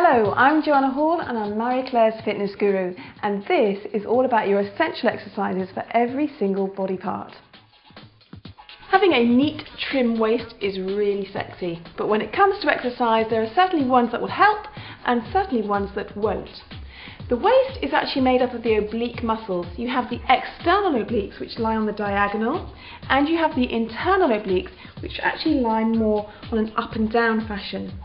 Hello, I'm Joanna Hall and I'm Marie Claire's fitness guru, and this is all about your essential exercises for every single body part. Having a neat, trim waist is really sexy, but when it comes to exercise there are certainly ones that will help and certainly ones that won't. The waist is actually made up of the oblique muscles. You have the external obliques which lie on the diagonal, and you have the internal obliques which actually lie more on an up and down fashion.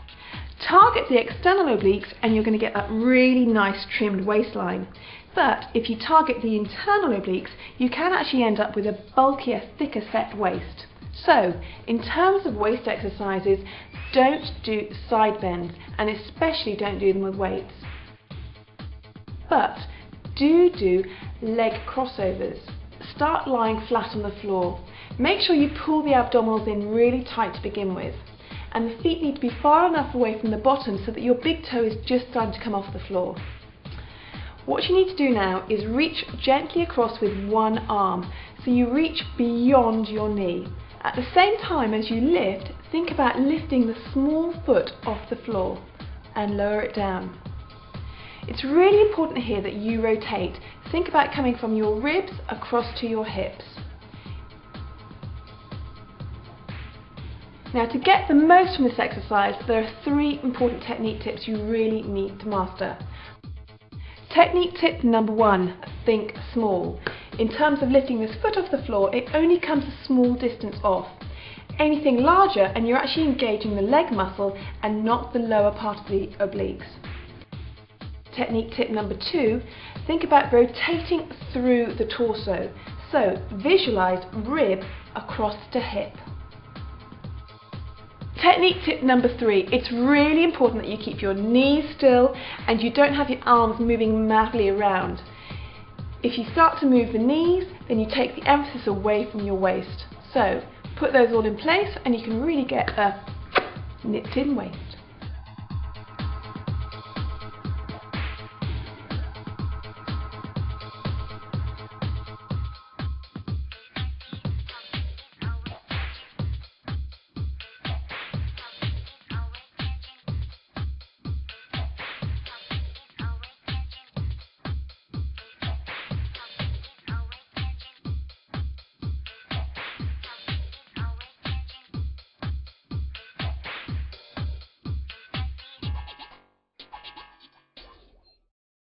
Target the external obliques and you're going to get that really nice trimmed waistline. But if you target the internal obliques, you can actually end up with a bulkier, thicker set waist. So, in terms of waist exercises, don't do side bends, and especially don't do them with weights. But do leg crossovers. Start lying flat on the floor. Make sure you pull the abdominals in really tight to begin with. And the feet need to be far enough away from the bottom so that your big toe is just starting to come off the floor. What you need to do now is reach gently across with one arm, so you reach beyond your knee. At the same time as you lift, think about lifting the small foot off the floor and lower it down. It's really important here that you rotate. Think about coming from your ribs across to your hips. Now, to get the most from this exercise, there are 3 important technique tips you really need to master. Technique tip number 1, think small. In terms of lifting this foot off the floor, it only comes a small distance off. Anything larger and you're actually engaging the leg muscle and not the lower part of the obliques. Technique tip number 2, think about rotating through the torso. So visualize rib across to hip. Technique tip number 3, it's really important that you keep your knees still and you don't have your arms moving madly around. If you start to move the knees, then you take the emphasis away from your waist. So put those all in place and you can really get a nipped in waist.